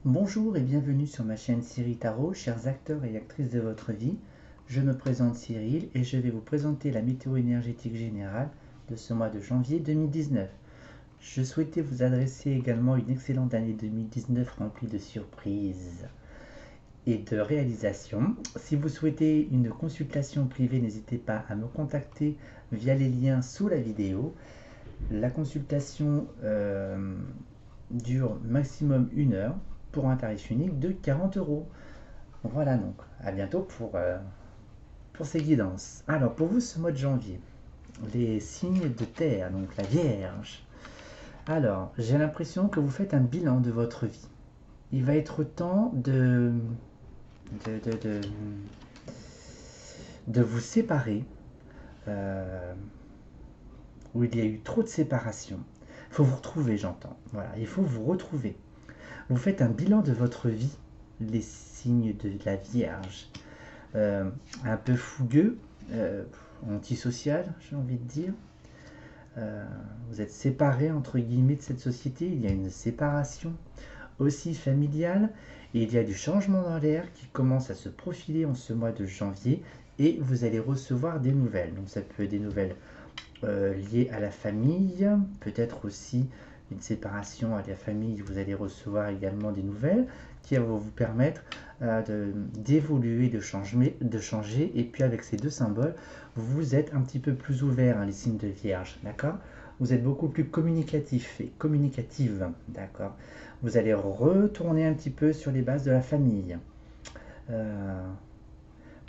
Bonjour et bienvenue sur ma chaîne Cyril Tarot, chers acteurs et actrices de votre vie. Je me présente Cyril et je vais vous présenter la météo énergétique générale de ce mois de janvier 2019. Je souhaitais vous adresser également une excellente année 2019 remplie de surprises et de réalisations. Si vous souhaitez une consultation privée, n'hésitez pas à me contacter via les liens sous la vidéo. La consultation dure maximum 1 heure pour un tarif unique de 40 euros. Voilà donc, à bientôt pour ces guidances. Alors pour vous ce mois de janvier, les signes de terre, donc la Vierge. Alors, j'ai l'impression que vous faites un bilan de votre vie. Il va être temps de, de, de, de vous séparer, euh, où il y a eu trop de séparation. Il faut vous retrouver, j'entends. Voilà, il faut vous retrouver. Vous faites un bilan de votre vie, les signes de la Vierge. Un peu fougueux, antisocial, j'ai envie de dire. Vous êtes séparés entre guillemets de cette société, il y a une séparation aussi familiale et il y a du changement dans l'air qui commence à se profiler en ce mois de janvier et vous allez recevoir des nouvelles. Donc ça peut être des nouvelles liées à la famille, peut-être aussi une séparation à la famille, vous allez recevoir également des nouvelles qui vont vous permettre d'évoluer, de changer. Et puis avec ces deux symboles, vous êtes un petit peu plus ouvert, hein, les signes de Vierge, d'accord. Vous êtes beaucoup plus communicatif et communicative, d'accord. Vous allez retourner un petit peu sur les bases de la famille. Euh,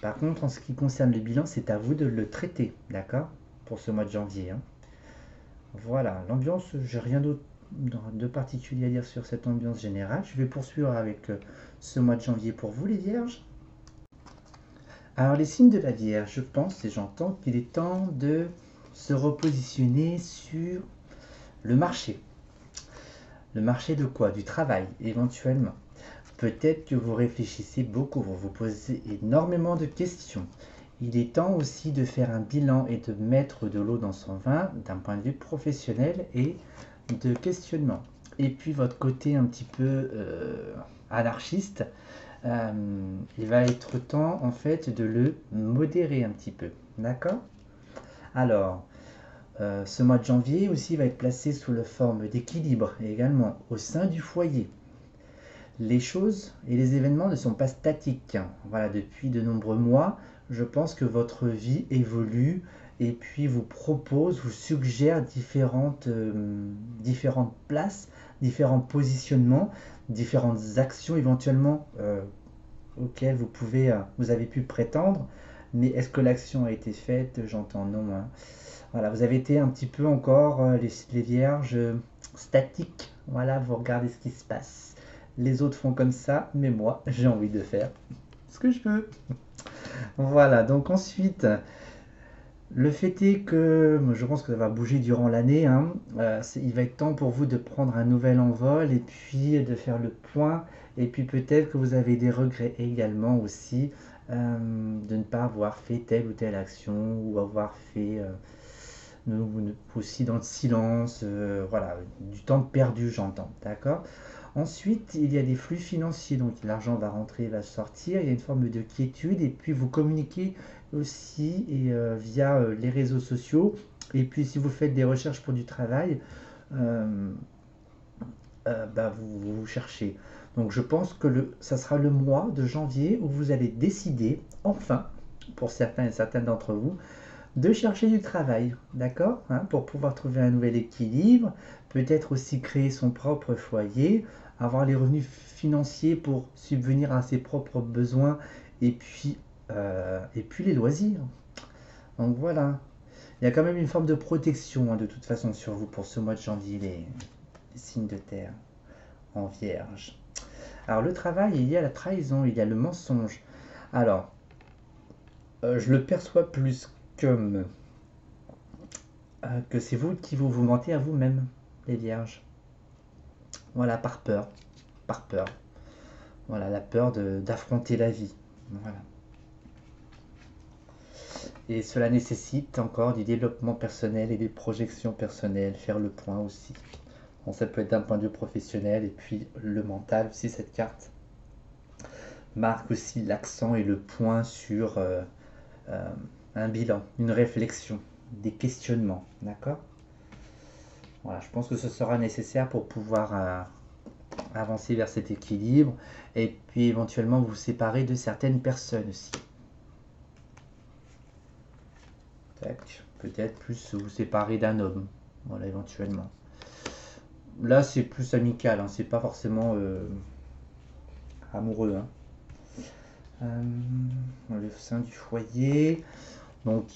Par contre, en ce qui concerne le bilan, c'est à vous de le traiter, d'accord, pour ce mois de janvier, hein. Voilà, l'ambiance, j'ai rien d'autre de particulier à dire sur cette ambiance générale. Je vais poursuivre avec ce mois de janvier pour vous, les Vierges. Alors, les signes de la Vierge, je pense et j'entends qu'il est temps de se repositionner sur le marché. Le marché de quoi? Du travail, éventuellement. Peut-être que vous réfléchissez beaucoup, vous vous posez énormément de questions. Il est temps aussi de faire un bilan et de mettre de l'eau dans son vin d'un point de vue professionnel et de questionnement. Et puis votre côté un petit peu anarchiste, euh, il va être temps en fait de le modérer un petit peu. D'accord. Alors, ce mois de janvier aussi va être placé sous la forme d'équilibre également au sein du foyer. Les choses et les événements ne sont pas statiques. Voilà, depuis de nombreux mois, je pense que votre vie évolue et puis vous propose, vous suggère différentes places, différents positionnements, différentes actions éventuellement auxquelles vous avez pu prétendre. Mais est-ce que l'action a été faite? J'entends non, hein. Voilà, vous avez été un petit peu encore les vierges statiques. Voilà, vous regardez ce qui se passe. Les autres font comme ça, mais moi, j'ai envie de faire ce que je veux. Voilà, donc ensuite, le fait est que je pense que ça va bouger durant l'année, hein. Il va être temps pour vous de prendre un nouvel envol et puis de faire le point. Et puis peut-être que vous avez des regrets également aussi de ne pas avoir fait telle ou telle action ou avoir fait aussi dans le silence, voilà, du temps perdu, j'entends, d'accord. Ensuite, il y a des flux financiers, donc l'argent va rentrer, va sortir, il y a une forme de quiétude, et puis vous communiquez aussi via les réseaux sociaux, et puis si vous faites des recherches pour du travail, euh, vous cherchez. Donc je pense que ça sera le mois de janvier où vous allez décider, enfin, pour certains et certaines d'entre vous, de chercher du travail, d'accord, hein, pour pouvoir trouver un nouvel équilibre, peut-être aussi créer son propre foyer, avoir les revenus financiers pour subvenir à ses propres besoins et puis les loisirs. Donc voilà, il y a quand même une forme de protection, hein, de toute façon sur vous pour ce mois de janvier, les signes de terre en vierge. Alors le travail, il y a la trahison, il y a le mensonge. Alors, je le perçois plus comme que c'est vous qui vous mentez à vous-même, les vierges. Voilà, par peur. Par peur. Voilà, la peur d'affronter la vie. Voilà. Et cela nécessite encore du développement personnel et des projections personnelles, faire le point aussi. Bon, ça peut être d'un point de vue professionnel et puis le mental aussi, cette carte marque aussi l'accent et le point sur euh, un bilan, une réflexion, des questionnements, d'accord? Voilà, je pense que ce sera nécessaire pour pouvoir avancer vers cet équilibre et puis éventuellement vous séparer de certaines personnes aussi. Tac. Peut-être plus vous séparer d'un homme, voilà, éventuellement. Là, c'est plus amical, hein, c'est pas forcément amoureux. Hein. Le sein du foyer. Donc,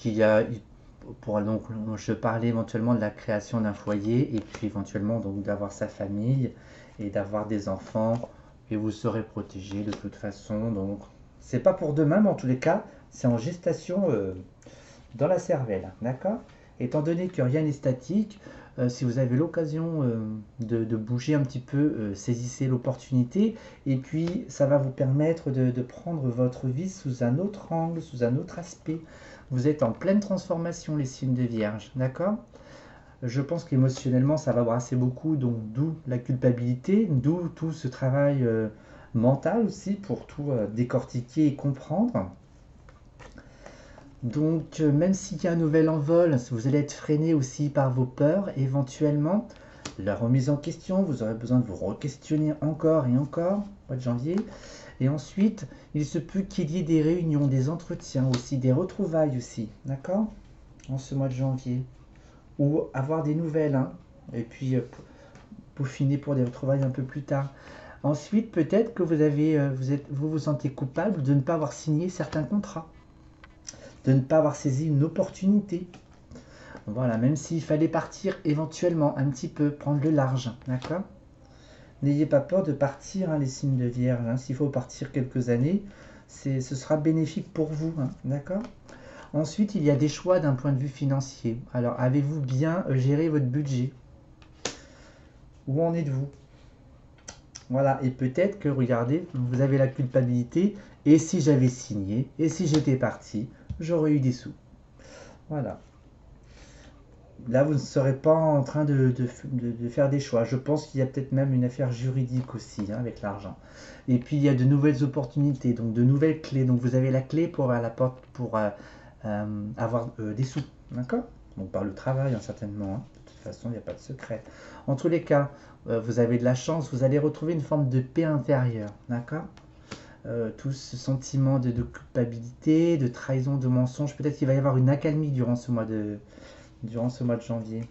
donc, je parlais éventuellement de la création d'un foyer et puis éventuellement donc d'avoir sa famille et d'avoir des enfants et vous serez protégé de toute façon. Donc, c'est pas pour demain, mais en tous les cas, c'est en gestation dans la cervelle, d'accord? Étant donné que rien n'est statique, si vous avez l'occasion de bouger un petit peu, saisissez l'opportunité et puis ça va vous permettre de prendre votre vie sous un autre angle, sous un autre aspect. Vous êtes en pleine transformation, les signes de Vierge, d'accord? Je pense qu'émotionnellement, ça va brasser beaucoup, donc d'où la culpabilité, d'où tout ce travail mental aussi pour tout décortiquer et comprendre. Donc, même s'il y a un nouvel envol, vous allez être freiné aussi par vos peurs, éventuellement. La remise en question, vous aurez besoin de vous re-questionner encore et encore, au mois de janvier. Et ensuite, il se peut qu'il y ait des réunions, des entretiens aussi, des retrouvailles aussi, d'accord? En ce mois de janvier. Ou avoir des nouvelles, hein. Et puis, peaufiner pour des retrouvailles un peu plus tard. Ensuite, peut-être que vous vous sentez coupable de ne pas avoir signé certains contrats, de ne pas avoir saisi une opportunité. Voilà, même s'il fallait partir éventuellement un petit peu, prendre le large, d'accord? N'ayez pas peur de partir, hein, les signes de Vierge. Hein. S'il faut partir quelques années, ce sera bénéfique pour vous, hein, d'accord? Ensuite, il y a des choix d'un point de vue financier. Alors, avez-vous bien géré votre budget? Où en êtes-vous? Voilà, et peut-être que, regardez, vous avez la culpabilité, et si j'avais signé, et si j'étais parti, j'aurais eu des sous. Voilà. Là, vous ne serez pas en train de faire des choix. Je pense qu'il y a peut-être même une affaire juridique aussi, hein, avec l'argent. Et puis, il y a de nouvelles opportunités, donc de nouvelles clés. Donc, vous avez la clé pour à la porte pour avoir des sous. D'accord? Donc, par le travail, hein, certainement. Hein. De toute façon, il n'y a pas de secret. En tous les cas, vous avez de la chance. Vous allez retrouver une forme de paix intérieure. D'accord? Tout ce sentiment de culpabilité, de trahison, de mensonge. Peut-être qu'il va y avoir une accalmie durant ce mois de janvier.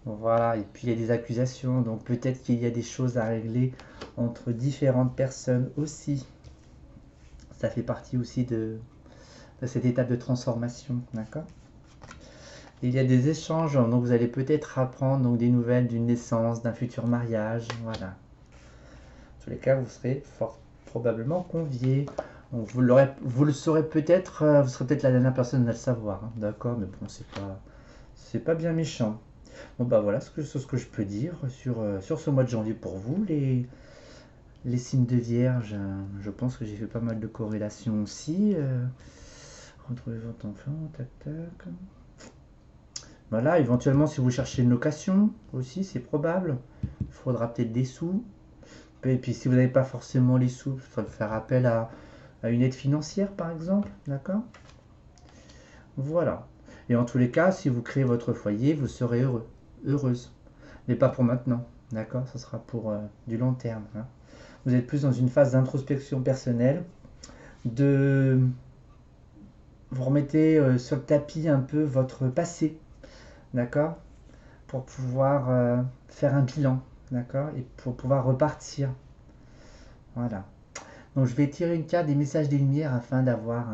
Voilà, et puis il y a des accusations, donc peut-être qu'il y a des choses à régler entre différentes personnes aussi. Ça fait partie aussi de cette étape de transformation, d'accord? Il y a des échanges, donc vous allez peut-être apprendre donc, des nouvelles d'une naissance, d'un futur mariage, voilà. En tous les cas, vous serez fort probablement convié. Donc, vous le saurez peut-être, vous serez peut-être la dernière personne à le savoir, hein, d'accord? Mais bon, c'est pas bien méchant. Bon bah voilà ce que je peux dire sur ce mois de janvier pour vous, les signes de Vierge. Je pense que j'ai fait pas mal de corrélations aussi. Retrouvez votre enfant, tac tac. Voilà, éventuellement si vous cherchez une location aussi, c'est probable. Il faudra peut-être des sous. Et puis si vous n'avez pas forcément les sous, il faudra faire appel à une aide financière par exemple, d'accord? Voilà. Et en tous les cas, si vous créez votre foyer, vous serez heureux, heureuse. Mais pas pour maintenant, d'accord? Ce sera pour du long terme. Hein. Vous êtes plus dans une phase d'introspection personnelle, de vous remettez sur le tapis un peu votre passé, d'accord? Pour pouvoir faire un bilan, d'accord? Et pour pouvoir repartir. Voilà. Donc je vais tirer une carte des messages des lumières afin d'avoir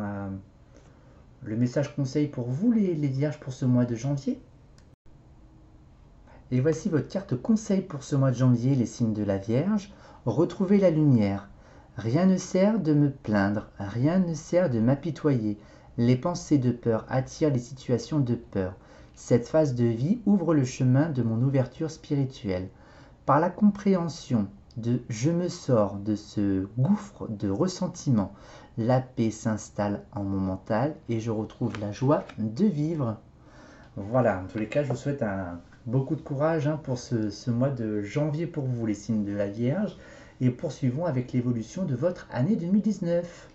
le message conseil pour vous les vierges pour ce mois de janvier. Et voici votre carte conseil pour ce mois de janvier, les signes de la Vierge. Retrouvez la lumière. Rien ne sert de me plaindre, rien ne sert de m'apitoyer. Les pensées de peur attirent les situations de peur. Cette phase de vie ouvre le chemin de mon ouverture spirituelle. Par la compréhension de je me sors de ce gouffre de ressentiment, la paix s'installe en mon mental et je retrouve la joie de vivre. Voilà, en tous les cas, je vous souhaite Beaucoup de courage hein, pour ce mois de janvier pour vous, les signes de la Vierge. Et poursuivons avec l'évolution de votre année 2019.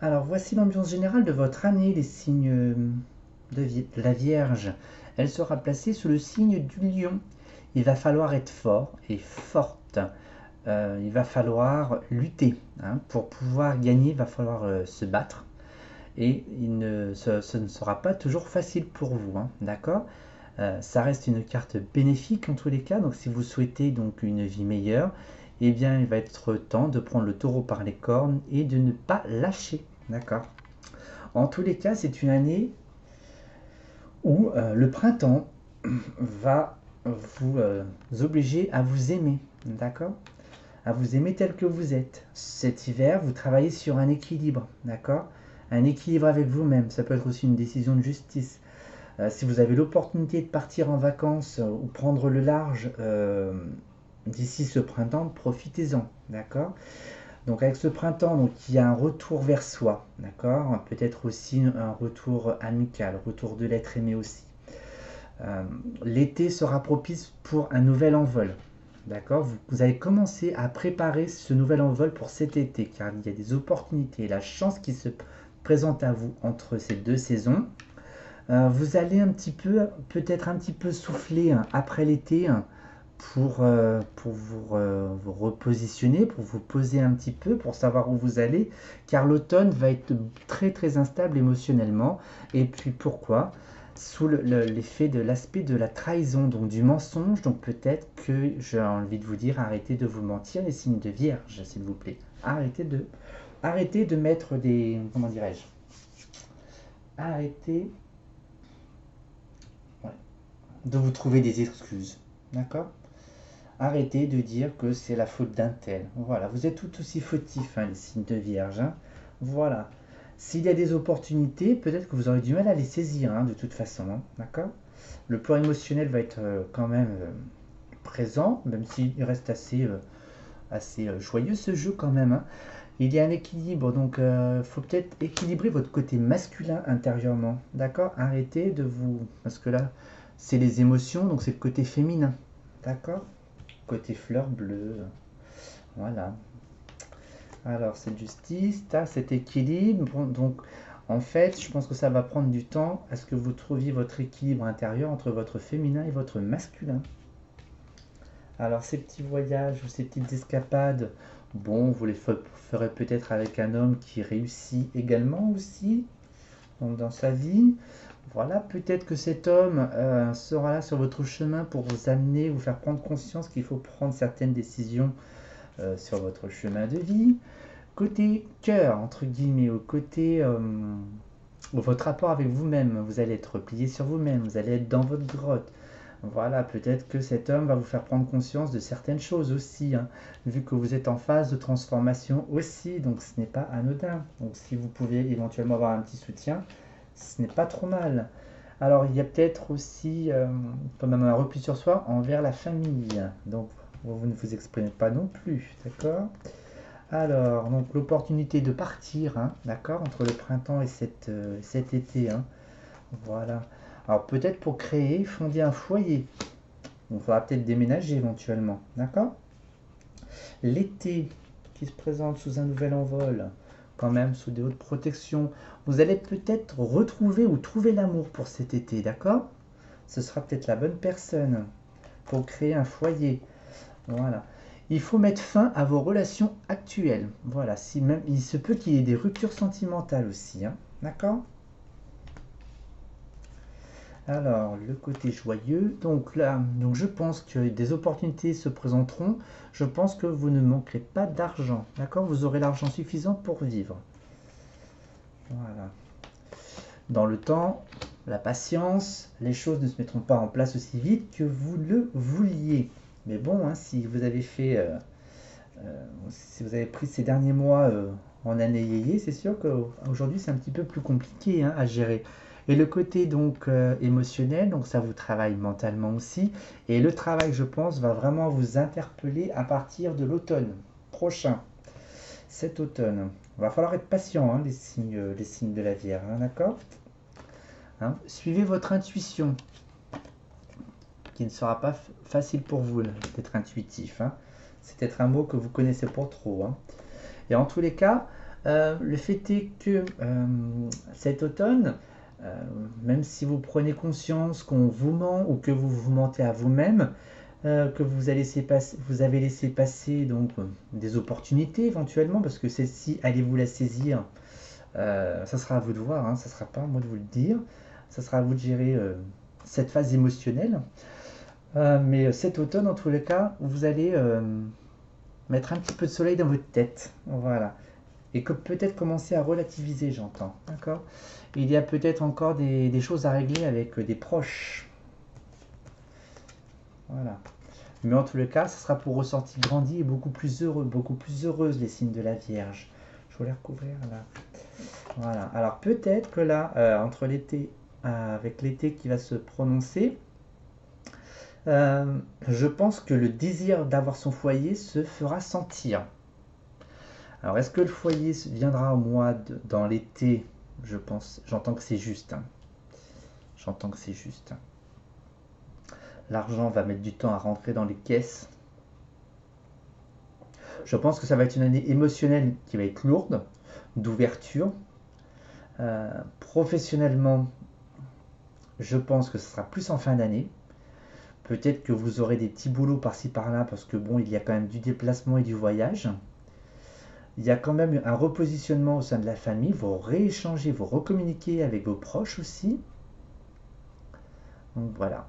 Alors voici l'ambiance générale de votre année, les signes de la Vierge. Elle sera placée sous le signe du Lion. Il va falloir être fort et forte. Il va falloir lutter. Hein. Pour pouvoir gagner, il va falloir se battre. Et ce ne sera pas toujours facile pour vous. Hein. D'accord. Ça reste une carte bénéfique en tous les cas. Donc si vous souhaitez donc une vie meilleure, eh bien il va être temps de prendre le taureau par les cornes et de ne pas lâcher. D'accord. En tous les cas, c'est une année où le printemps va vous obliger à vous aimer. D'accord. À vous aimer tel que vous êtes. Cet hiver, vous travaillez sur un équilibre. D'accord. Un équilibre avec vous-même. Ça peut être aussi une décision de justice. Si vous avez l'opportunité de partir en vacances ou prendre le large d'ici ce printemps, profitez-en, d'accord. Donc avec ce printemps, donc, il y a un retour vers soi, d'accord. Peut-être aussi un retour amical, retour de l'être aimé aussi. L'été sera propice pour un nouvel envol, d'accord. Vous allez commencer à préparer ce nouvel envol pour cet été, car il y a des opportunités, la chance qui se présente à vous entre ces deux saisons. Vous allez un petit peu, peut-être un petit peu souffler hein, après l'été hein, pour vous repositionner, pour vous poser un petit peu, pour savoir où vous allez, car l'automne va être très très instable émotionnellement. Et puis pourquoi? Sous l'effet de l'aspect de la trahison, donc du mensonge, donc peut-être que j'ai envie de vous dire, arrêtez de vous mentir, les signes de Vierge, s'il vous plaît. Arrêtez de mettre des, comment dirais-je? Arrêtez de vous trouver des excuses. D'accord. Arrêtez de dire que c'est la faute d'un tel. Voilà, vous êtes tout aussi fautif, hein, les signes de Vierge. Hein. Voilà. S'il y a des opportunités, peut-être que vous aurez du mal à les saisir, hein, de toute façon. Hein. D'accord. Le plan émotionnel va être quand même présent, même s'il reste assez joyeux ce jeu quand même. Hein. Il y a un équilibre, donc il faut peut-être équilibrer votre côté masculin intérieurement. D'accord. Arrêtez de vous... Parce que là, c'est les émotions, donc c'est le côté féminin. D'accord. Côté fleur bleue. Voilà. Alors, cette justice, cet équilibre. Bon, donc, en fait, je pense que ça va prendre du temps à ce que vous trouviez votre équilibre intérieur entre votre féminin et votre masculin. Alors, ces petits voyages ou ces petites escapades, bon, vous les ferez peut-être avec un homme qui réussit également aussi dans sa vie. Voilà, peut-être que cet homme sera là sur votre chemin pour vous amener, vous faire prendre conscience qu'il faut prendre certaines décisions sur votre chemin de vie. Côté cœur, entre guillemets, au côté votre rapport avec vous-même, vous allez être replié sur vous-même, vous allez être dans votre grotte. Voilà, peut-être que cet homme va vous faire prendre conscience de certaines choses aussi, hein, vu que vous êtes en phase de transformation aussi, donc ce n'est pas anodin. Donc si vous pouvez éventuellement avoir un petit soutien, ce n'est pas trop mal. Alors il y a peut-être aussi quand même un repli sur soi envers la famille, donc vous ne vous exprimez pas non plus, d'accord. Alors, donc l'opportunité de partir, hein, d'accord, entre le printemps et cet été, hein, voilà. Alors peut-être pour créer, fonder un foyer. Il faudra peut-être déménager éventuellement. D'accord. L'été qui se présente sous un nouvel envol, quand même sous des hautes protections. Vous allez peut-être retrouver ou trouver l'amour pour cet été. D'accord. Ce sera peut-être la bonne personne pour créer un foyer. Voilà. Il faut mettre fin à vos relations actuelles. Voilà. Si même, il se peut qu'il y ait des ruptures sentimentales aussi. Hein. D'accord. Alors, le côté joyeux, donc là, donc je pense que des opportunités se présenteront. Je pense que vous ne manquerez pas d'argent, d'accord. Vous aurez l'argent suffisant pour vivre. Voilà. Dans le temps, la patience, les choses ne se mettront pas en place aussi vite que vous le vouliez. Mais bon, hein, si vous avez si vous avez pris ces derniers mois en année yéyé, c'est sûr qu'aujourd'hui c'est un petit peu plus compliqué hein, à gérer. Et le côté donc émotionnel, donc ça vous travaille mentalement aussi. Et le travail, je pense, va vraiment vous interpeller à partir de l'automne prochain. Cet automne. Il va falloir être patient, hein, les signes de la Vierge, hein, d'accord. Hein. Suivez votre intuition. qui ne sera pas facile pour vous d'être intuitif, hein. C'est peut-être un mot que vous connaissez pas trop, hein. Et en tous les cas, le fait est que cet automne, même si vous prenez conscience qu'on vous ment ou que vous vous mentez à vous-même, que vous avez laissé passer donc des opportunités éventuellement, parce que celle-ci, allez-vous la saisir? Ça sera à vous de voir, hein, ça sera pas à moi de vous le dire. Ça sera à vous de gérer cette phase émotionnelle. Mais cet automne, en tous les cas, vous allez mettre un petit peu de soleil dans votre tête. Voilà. Et que peut-être commencer à relativiser, j'entends. D'accord? Il y a peut-être encore des choses à régler avec des proches. Voilà. Mais en tous les cas, ce sera pour ressortir grandi et beaucoup plus heureux, beaucoup plus heureuse, les signes de la Vierge. Je vais les recouvrir là. Voilà. Alors peut-être que là, entre l'été, avec l'été qui va se prononcer, je pense que le désir d'avoir son foyer se fera sentir. Alors est-ce que le foyer viendra au mois dans l'été? Je pense, j'entends que c'est juste, hein. J'entends que c'est juste. L'argent va mettre du temps à rentrer dans les caisses. Je pense que ça va être une année émotionnelle qui va être lourde, d'ouverture. Professionnellement, je pense que ce sera plus en fin d'année. Peut-être que vous aurez des petits boulots par-ci par-là, parce que bon, il y a quand même du déplacement et du voyage. Il y a quand même un repositionnement au sein de la famille. Vous rééchangez, vous recommuniquez avec vos proches aussi. Donc voilà.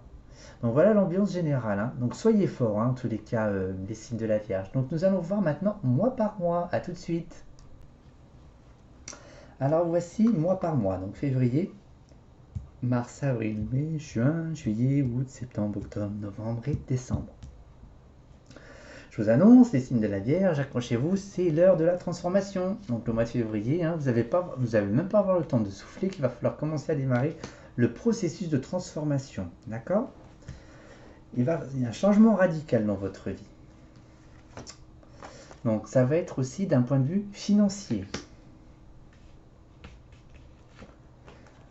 Donc voilà l'ambiance générale, hein. Donc soyez forts, hein, en tous les cas, les signes de la Vierge. Donc nous allons voir maintenant mois par mois. À tout de suite. Alors voici mois par mois. Donc février, mars, avril, mai, juin, juillet, août, septembre, octobre, novembre et décembre. Je vous annonce, les signes de la Vierge, accrochez-vous, c'est l'heure de la transformation. Donc le mois de février, hein, vous n'allez même pas avoir le temps de souffler, qu'il va falloir commencer à démarrer le processus de transformation. D'accord? Il y a un changement radical dans votre vie. Donc ça va être aussi d'un point de vue financier.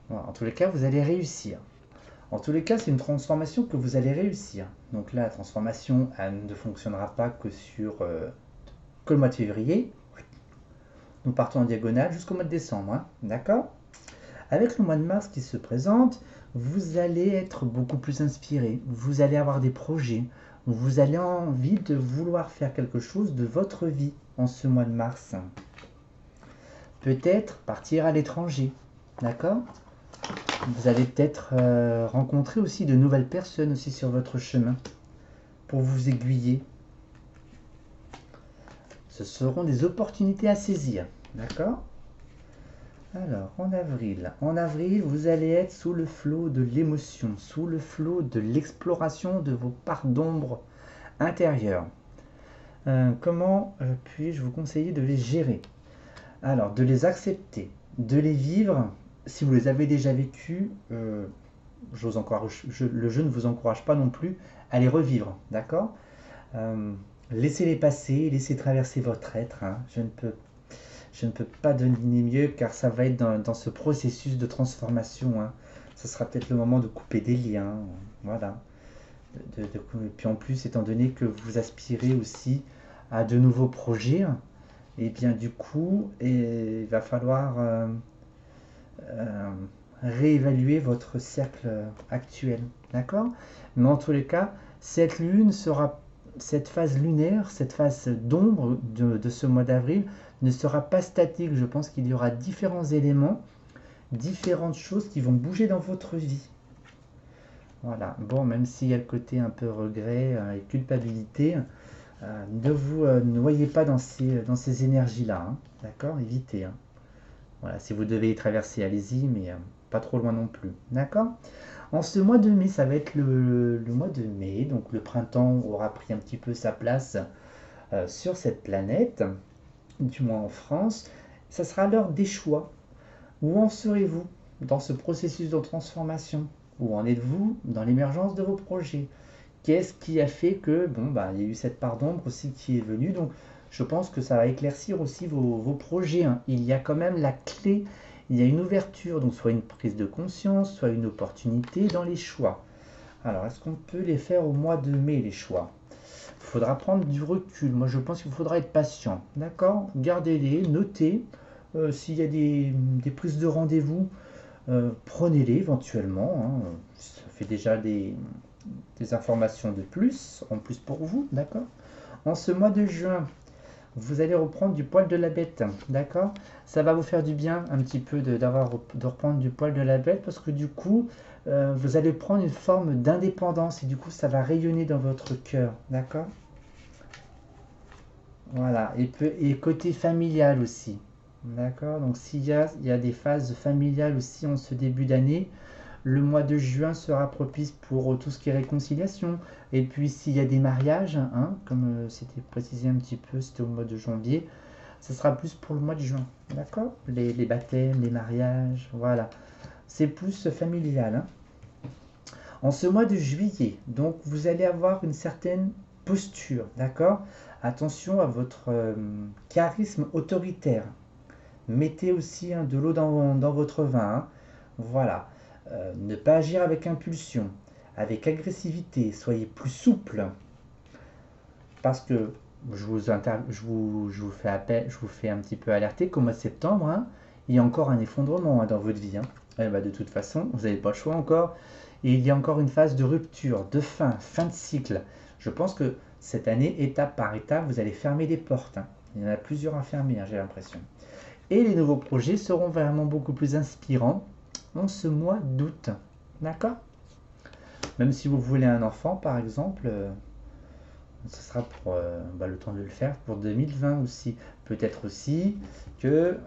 Voilà, en tous les cas, vous allez réussir. En tous les cas, c'est une transformation que vous allez réussir. Donc là, la transformation, elle ne fonctionnera pas que que le mois de février. Nous partons en diagonale jusqu'au mois de décembre, hein, d'accord? Avec le mois de mars qui se présente, vous allez être beaucoup plus inspiré. Vous allez avoir des projets. Vous allez envie de vouloir faire quelque chose de votre vie en ce mois de mars. Peut-être partir à l'étranger, d'accord? Vous allez peut-être rencontrer aussi de nouvelles personnes aussi sur votre chemin pour vous aiguiller. Ce seront des opportunités à saisir, d'accord? Alors, en avril, vous allez être sous le flot de l'émotion, sous le flot de l'exploration de vos parts d'ombre intérieures. Comment puis-je vous conseiller de les gérer? Alors, de les accepter, de les vivre. Si vous les avez déjà vécus, le jeu ne vous encourage pas non plus à les revivre, d'accord? Laissez-les passer, laissez traverser votre être, hein. Je ne peux pas donner mieux car ça va être dans ce processus de transformation, hein. Ce sera peut-être le moment de couper des liens, voilà. Et puis en plus, étant donné que vous aspirez aussi à de nouveaux projets, et bien du coup, il va falloir réévaluer votre cercle actuel, d'accord? Mais en tous les cas, cette phase lunaire, cette phase d'ombre de ce mois d'avril ne sera pas statique. Je pense qu'il y aura différents éléments, différentes choses qui vont bouger dans votre vie. Voilà. Bon, même s'il y a le côté un peu regret et culpabilité, ne vous noyez pas dans ces énergies-là, hein. D'accord? Évitez, hein. Voilà, si vous devez y traverser, allez-y, mais pas trop loin non plus. D'accord? En ce mois de mai, ça va être le mois de mai, donc le printemps aura pris un petit peu sa place sur cette planète, du moins en France. Ça sera l'heure des choix. Où en serez-vous dans ce processus de transformation? Où en êtes-vous dans l'émergence de vos projets? Qu'est-ce qui a fait que, bon, bah, il y a eu cette part d'ombre aussi qui est venue, donc je pense que ça va éclaircir aussi vos projets, hein. Il y a quand même la clé, il y a une ouverture, donc soit une prise de conscience, soit une opportunité dans les choix. Alors, est-ce qu'on peut les faire au mois de mai, les choix? Il faudra prendre du recul. Moi, je pense qu'il faudra être patient. D'accord? Gardez-les, notez. S'il y a des prises de rendez-vous, prenez-les éventuellement, hein. Ça fait déjà des informations de plus, en plus pour vous. D'accord? En ce mois de juin, vous allez reprendre du poil de la bête, d'accord? Ça va vous faire du bien un petit peu de reprendre du poil de la bête parce que du coup, vous allez prendre une forme d'indépendance et du coup, ça va rayonner dans votre cœur, d'accord? Voilà, et côté familial aussi, d'accord? Donc il y a des phases familiales aussi en ce début d'année, le mois de juin sera propice pour tout ce qui est réconciliation. Et puis s'il y a des mariages, hein, comme c'était précisé un petit peu, c'était au mois de janvier, ce sera plus pour le mois de juin. D'accord? Les baptêmes, les mariages, voilà. C'est plus familial, hein. En ce mois de juillet, donc vous allez avoir une certaine posture, d'accord? Attention à votre charisme autoritaire. Mettez aussi hein, de l'eau dans votre vin, hein. Voilà. Ne pas agir avec impulsion, avec agressivité. Soyez plus souple. Parce que je vous fais un petit peu alerter qu'au mois de septembre, hein, il y a encore un effondrement hein, dans votre vie, hein. Eh ben, de toute façon, vous n'avez pas le choix encore. Et il y a encore une phase de rupture, de fin de cycle. Je pense que cette année, étape par étape, vous allez fermer des portes, hein. Il y en a plusieurs à fermer, hein, j'ai l'impression. Et les nouveaux projets seront vraiment beaucoup plus inspirants en ce mois d'août. D'accord? Même si vous voulez un enfant, par exemple, ce sera pour le temps de le faire pour 2020 aussi. Peut-être aussi que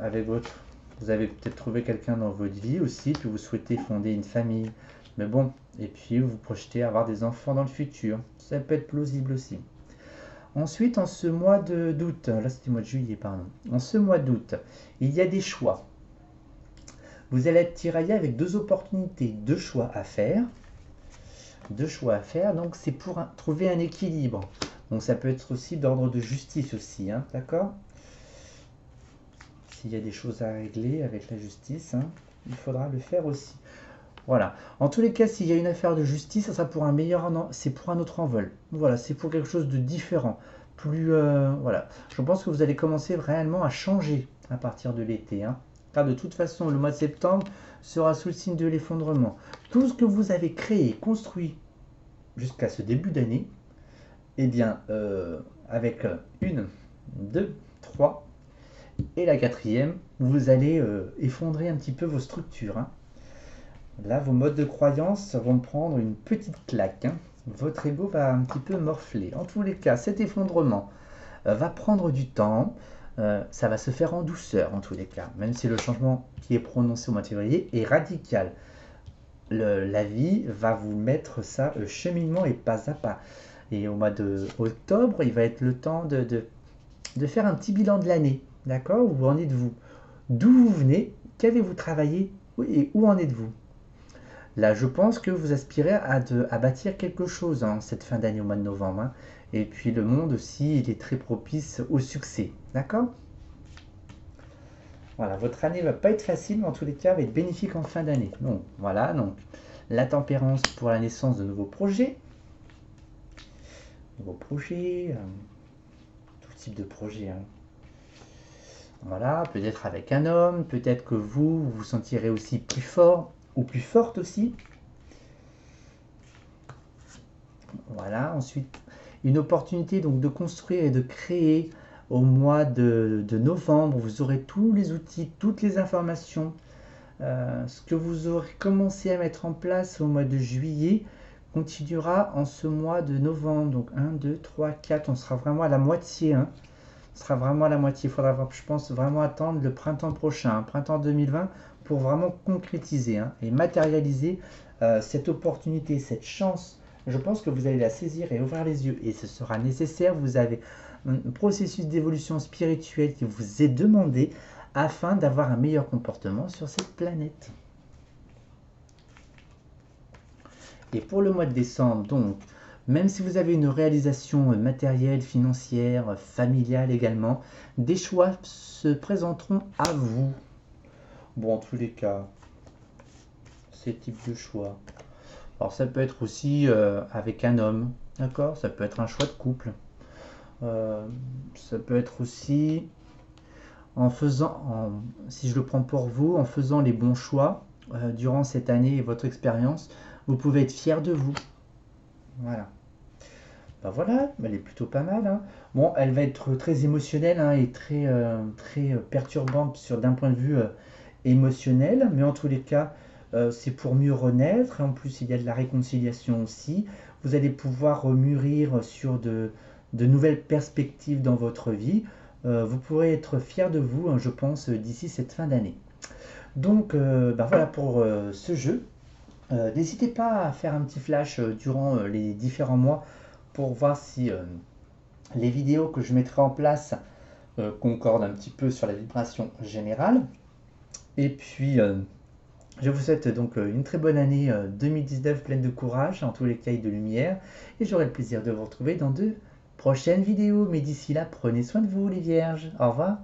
vous avez peut-être trouvé quelqu'un dans votre vie aussi, puis vous souhaitez fonder une famille. Mais bon, et puis vous projetez avoir des enfants dans le futur. Ça peut être plausible aussi. Ensuite, en ce mois d'août, là c'était le mois de juillet, pardon. En ce mois d'août, il y a des choix. Vous allez être tiraillé avec deux opportunités, deux choix à faire. Deux choix à faire, donc c'est pour trouver un équilibre. Donc ça peut être aussi d'ordre de justice aussi, hein, d'accord? S'il y a des choses à régler avec la justice, hein, il faudra le faire aussi. Voilà. En tous les cas, s'il y a une affaire de justice, ça sera pour un meilleur, c'est pour un autre envol. Voilà, c'est pour quelque chose de différent. Plus, voilà. Je pense que vous allez commencer réellement à changer à partir de l'été, hein. Car de toute façon, le mois de septembre sera sous le signe de l'effondrement. Tout ce que vous avez créé, construit jusqu'à ce début d'année, eh bien, avec une, deux, trois, et la quatrième, vous allez effondrer un petit peu vos structures, hein. Là, vos modes de croyance vont prendre une petite claque, hein. Votre ego va un petit peu morfler. En tous les cas, cet effondrement va prendre du temps. Ça va se faire en douceur, en tous les cas. Même si le changement qui est prononcé au mois de février est radical. La vie va vous mettre ça cheminement et pas à pas. Et au mois d'octobre, il va être le temps de faire un petit bilan de l'année. D'accord? Où en êtes-vous? D'où vous venez? Qu'avez-vous travaillé? Et où en êtes-vous? Là, je pense que vous aspirez à bâtir quelque chose en cette fin d'année au mois de novembre, hein. Et puis le monde aussi, il est très propice au succès. D'accord? Voilà, votre année va pas être facile, mais en tous les cas, va être bénéfique en fin d'année. Donc, voilà, donc la tempérance pour la naissance de nouveaux projets. Nouveaux projets, tout type de projet, hein. Voilà, peut-être avec un homme, peut-être que vous vous sentirez aussi plus fort ou plus forte aussi. Voilà, ensuite, une opportunité donc de construire et de créer au mois de novembre. Vous aurez tous les outils, toutes les informations. Ce que vous aurez commencé à mettre en place au mois de juillet continuera en ce mois de novembre. Donc 1, 2, 3, 4, on sera vraiment à la moitié, hein. On sera vraiment à la moitié. Il faudra, je pense, vraiment attendre le printemps prochain, hein, printemps 2020, pour vraiment concrétiser, hein, et matérialiser cette opportunité, cette chance. Je pense que vous allez la saisir et ouvrir les yeux. Et ce sera nécessaire. Vous avez un processus d'évolution spirituelle qui vous est demandé afin d'avoir un meilleur comportement sur cette planète. Et pour le mois de décembre, donc, même si vous avez une réalisation matérielle, financière, familiale également, des choix se présenteront à vous. Bon, en tous les cas, ces types de choix. Alors ça peut être aussi avec un homme, d'accord? Ça peut être un choix de couple. Euh, Ça peut être aussi si je le prends pour vous, en faisant les bons choix durant cette année et votre expérience, vous pouvez être fier de vous. Voilà. Ben voilà, elle est plutôt pas mal, hein. Bon, elle va être très émotionnelle, hein, et très perturbante d'un point de vue émotionnel, mais en tous les cas, c'est pour mieux renaître. Et en plus, il y a de la réconciliation aussi. Vous allez pouvoir mûrir sur de nouvelles perspectives dans votre vie. Vous pourrez être fier de vous, hein, je pense, d'ici cette fin d'année. Donc, ben voilà pour ce jeu. N'hésitez pas à faire un petit flash durant les différents mois pour voir si les vidéos que je mettrai en place concordent un petit peu sur la vibration générale. Et puis, je vous souhaite donc une très bonne année 2019 pleine de courage, en tous les cas et de lumière. Et j'aurai le plaisir de vous retrouver dans de prochaines vidéos. Mais d'ici là, prenez soin de vous les vierges. Au revoir.